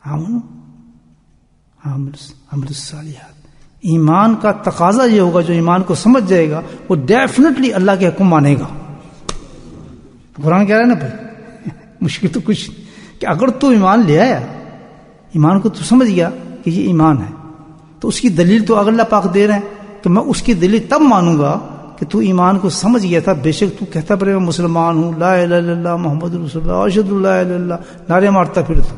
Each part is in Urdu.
عمل الصالحات. ایمان کا تقاضا یہ ہوگا، جو ایمان کو سمجھ جائے گا وہ ڈیفینیٹلی اللہ کے حکم مانے گا. قرآن کہہ رہا ہے نا بھائی، مشکل تو کچھ کہ اگر تو ایمان لے آیا، ایمان کو تو سمجھ گیا کہ یہ ایمان ہے، تو اس کی دلیل تو اللہ پاک دے رہے ہیں کہ میں اس کی دلیل تب مانوں گا کہ تو ایمان کو سمجھ گیا تھا. بے شک تو کہتا پڑے میں مسلمان ہوں، لا الہ الا اللہ محمد رسول اللہ اشہد ان لا الہ الا اللہ، نعرے مارتا پھر تو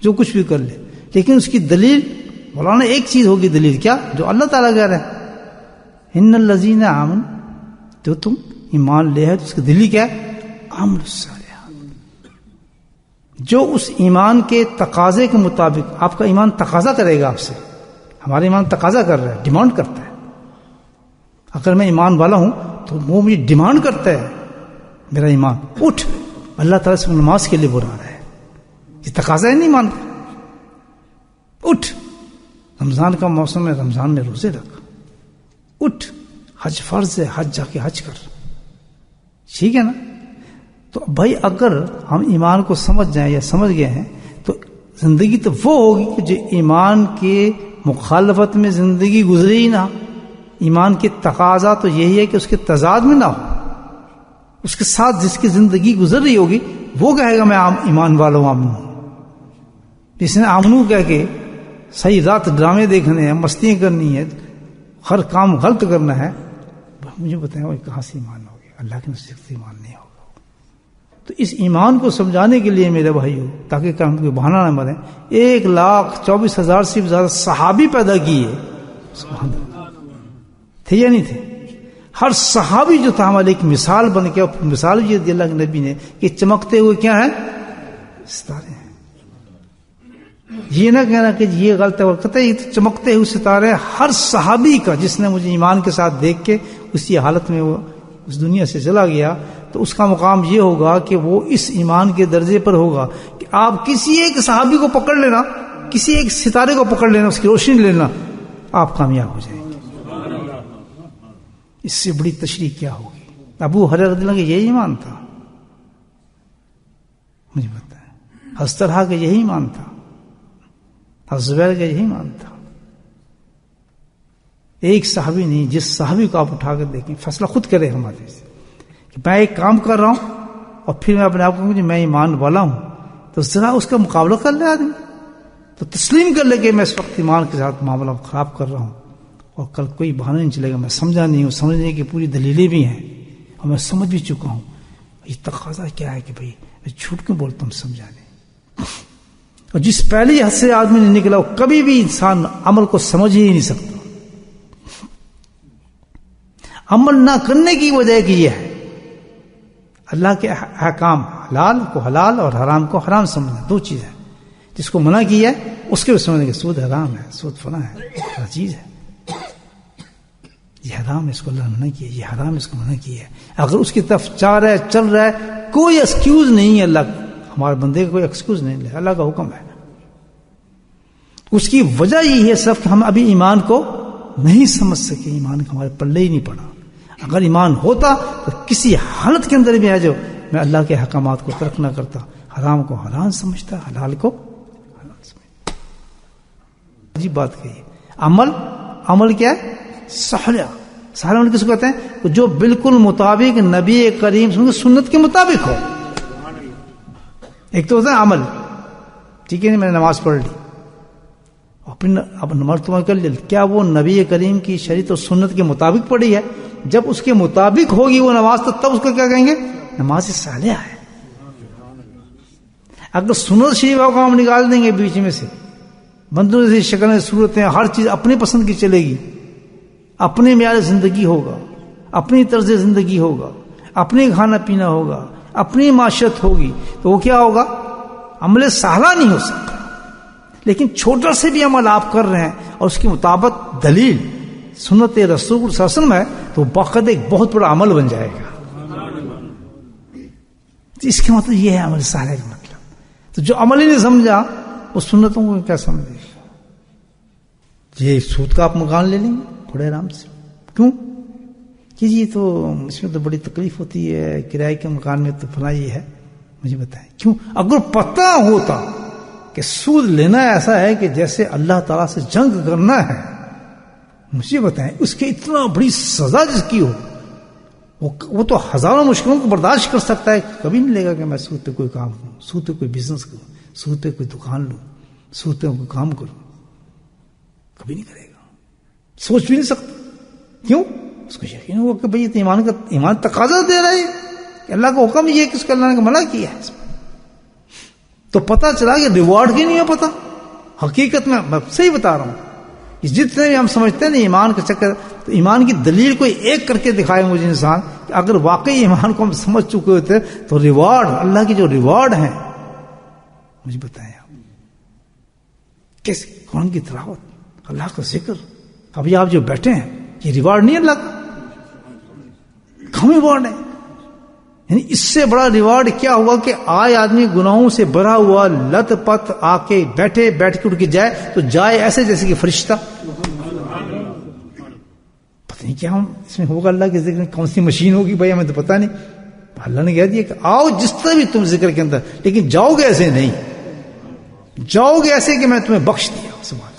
جو کچھ بھی کر لے، لیکن اس کی دلیل مولانا ایک چیز ہوگی. دلیل کیا؟ جو اللہ تعالیٰ کہہ رہے ہیں ان الذین آمنوا، جو تم ایمان لے ہے تو اس کی دلیل کیا ہے؟ عمل الصالحات. جو اس ایمان کے تقاضے کے مطابق، آپ کا ایمان تقاضا کرے گا آپ سے، ہمارا ایمان تقاضا کر رہا ہے، ڈیمانڈ کرتا ہے. اگر میں ایمان والا ہوں تو وہ مجھے ڈیمانڈ کرتا ہے میرا ایمان، اٹھ اللہ تعالیٰ سے نماز کے لیے بلا رہا ہے، یہ تقاضا ہے نہیں ایمان کا. اٹھ رمضان کا موسم ہے، رمضان میں روزے رکھ. اٹھ حج فرض ہے، حج جا کے حج کر. ٹھیک ہے نا؟ تو بھائی اگر ہم ایمان کو سمجھ جائیں یا سمجھ گئے ہیں تو زندگی تو وہ ہوگی کہ جو ایمان کے مخالفت میں زندگی گزرے ہی نہ. ایمان کی تقاضا تو یہی ہے کہ اس کے تضاد میں نہ ہو. اس کے ساتھ جس کی زندگی گزر رہی ہوگی وہ کہے گا میں ایمان والا ہوں، آمنو. جس نے آمنو کہہ کے صحیح رات ڈرامے دیکھنے ہیں، مستیاں کرنی ہے، ہر کام غلط کرنا ہے، مجھے بتائیں وہ کہاں سے ایمان ہو گیا؟ اللہ کے نزدیک سے ایمان نہیں ہوگا. تو اس ایمان کو سمجھانے کے لیے میرے بھائیو، تاکہ ہم کوئی بہانہ نہ بنے، 1,24,000 سے بھی زیادہ صحابی پیدا کیے. سبحان اللہ. تھے یا نہیں تھے؟ ہر صحابی جو تھا ہمارے ایک مثال بن کے، مثال یہ دی اللہ کے نبی نے کہ چمکتے ہوئے کیا ہیں؟ ستارے ہیں. یہ نہ کہنا کہ یہ غلط ہے، کہتے ہیں یہ تو چمکتے ہوئے ستارے ہیں. ہر صحابی کا جس نے مجھے ایمان کے ساتھ دیکھ کے اسی حالت میں وہ اس دنیا سے چلا گیا، تو اس کا مقام یہ ہوگا کہ وہ اس ایمان کے درجے پر ہوگا کہ آپ کسی ایک صحابی کو پکڑ لینا، کسی ایک ستارے کو پکڑ لینا، اس کی روشنی لینا، آپ کامیاب ہو جائیں گے. اس سے بڑی تشریح کیا ہوگی؟ ابو ہریرہ رضی اللہ عنہ کا یہی ایمان تھا، مجھے پتا ہے. حضرت طلحہ کا یہی ایمان تھا، حضرت زبیر کا یہی ایمان تھا. ایک صحابی نہیں، جس صحابی کو آپ اٹھا کر دیکھیں، فیصلہ خود کرے ہمارے سے کہ میں ایک کام کر رہا ہوں اور پھر میں اپنے آپ کو میں ایمان والا ہوں، تو ذرا اس کا مقابلہ کر لے آدمی، تو تسلیم کر لے کہ میں اس وقت ایمان کے ساتھ معاملہ خراب کر رہا ہوں، اور کل کوئی بہانہ نہیں چلے گا، میں سمجھا نہیں ہوں، سمجھنے کی پوری دلیلیں بھی ہیں اور میں سمجھ بھی چکا ہوں. یہ تقاضا کیا ہے کہ بھائی میں جھوٹ کیوں بولتا ہوں سمجھانے. اور جس پہلی حد سے آدمی نہیں نکلا وہ کبھی بھی انسان عمل کو سمجھ ہی نہیں سکتا. عمل نہ کرنے کی وجہ کہ یہ ہے اللہ کے احکام، حلال کو حلال اور حرام کو حرام سمجھنا، دو چیزیں. جس کو منع کیا ہے اس کے بھی سمجھنے کہ سود حرام ہے، سود فلاں ہے، ہر چیز ہے، یہ حرام ہے، اس کو اللہ نے منع کیا، یہ حرام ہے، اس کو منع کیا ہے. اگر اس کی طرف چاہ رہا ہے، چل رہا ہے، کوئی ایکسکیوز نہیں ہے. اللہ ہمارے بندے کا کوئی ایکسکیوز نہیں لے، اللہ کا حکم ہے. اس کی وجہ یہی ہے صرف کہ ہم ابھی ایمان کو نہیں سمجھ سکے، ایمان کا ہمارے پلے ہی نہیں پڑا. اگر ایمان ہوتا تو کسی حالت کے اندر بھی آ جاؤ میں اللہ کے احکامات کو ترک نہ کرتا، حرام کو حلال سمجھتا، حلال کو حلال سمجھتا. عجیب بات کہی. عمل کیا ہے؟ صالح. صالح عمل کس کو کہتے ہیں؟ جو بالکل مطابق نبی کریم سنت کے مطابق ہو. ایک تو ہوتا ہے عمل، ٹھیک ہے، میں نے نماز پڑھ لی اور پھر اب نماز تمہیں کر لی، کیا وہ نبی کریم کی شریعت اور سنت کے مطابق پڑھی ہے؟ جب اس کے مطابق ہوگی وہ نماز تو تب اس کو کیا کہیں گے؟ نماز صالحہ ہے. اگر سنت شریفہ کو ہم نکال دیں گے بیچ میں سے، بندوں سے شکلیں صورتیں، ہر چیز اپنی پسند کی چلے گی، اپنے معیار زندگی ہوگا، اپنی طرز زندگی ہوگا، اپنے کھانا پینا ہوگا، اپنی معاشرت ہوگی، تو وہ کیا ہوگا؟ عمل صالحہ نہیں ہو سکتا. لیکن چھوٹا سے بھی عمل آپ کر رہے ہیں اور اس کے مطابق دلیل سنت رسول صلی اللہ علیہ وسلم ہے تو باقاعدہ ایک بہت بڑا عمل بن جائے گا. اس کا مطلب یہ ہے عمل صالح کا مطلب. تو جو عمل ہی نہیں سمجھا وہ سنتوں کو کیا سمجھے گا؟ یہ سود کا آپ مکان لے لیں گے بڑے آرام سے. کیوں کہ یہ تو اس میں تو بڑی تکلیف ہوتی ہے، کرائے کے مکان میں تو فلاں یہ ہے. مجھے بتائیں کیوں؟ اگر پتہ ہوتا کہ سود لینا ایسا ہے کہ جیسے اللہ تعالیٰ سے جنگ کرنا ہے. مجھے بتائیں اس کی اتنا بڑی سزا جس کی ہو، وہ تو ہزاروں مشکلوں کو برداشت کر سکتا ہے، کبھی نہیں لے گا کہ میں سود پہ کوئی کام کروں، سود پہ کوئی بزنس کروں، سود پہ کوئی دکان لوں، سود پہ کوئی کام کروں. کبھی نہیں کرے گا، سوچ بھی نہیں سکتا. کیوں؟ اس کو یقین ہوا کہ بھئی ایمان تقاضا دے رہا ہے کہ اللہ کا حکم یہ ہے کہ اس کو اللہ نے منع کیا ہے. تو پتہ چلا کہ ریوارڈ کی نہیں ہے پتہ. حقیقت میں صحیح بتا رہا ہوں، جتنے بھی ہم سمجھتے ہیں نا ایمان کا چکر، تو ایمان کی دلیل کوئی ایک کر کے دکھائے مجھے انسان کہ اگر واقعی ایمان کو ہم سمجھ چکے ہوتے تو ریوارڈ، اللہ کی جو ریوارڈ ہیں مجھے بتائیں آپ کیسے. قرآن کی تلاوت، اللہ کا ذکر. ابھی آپ جو بیٹھے ہیں یہ ریوارڈ نہیں اللہ کا؟ کم ریوارڈ ہے. یعنی اس سے بڑا ریوارڈ کیا ہوا کہ آئے آدمی گناہوں سے بھرا ہوا لت پت آ کے بیٹھ کے اٹھ کے جائے تو جائے ایسے جیسے کہ فرشتہ. پتہ نہیں کیا ہم اس میں ہوگا اللہ کے ذکر میں، کون سی مشین ہوگی بھائی ہمیں تو پتہ نہیں. اللہ نے کہہ دیا کہ آؤ جس طرح بھی تم ذکر کے اندر، لیکن جاؤ گے ایسے نہیں، جاؤ گے ایسے کہ میں تمہیں بخش دیا. سبحان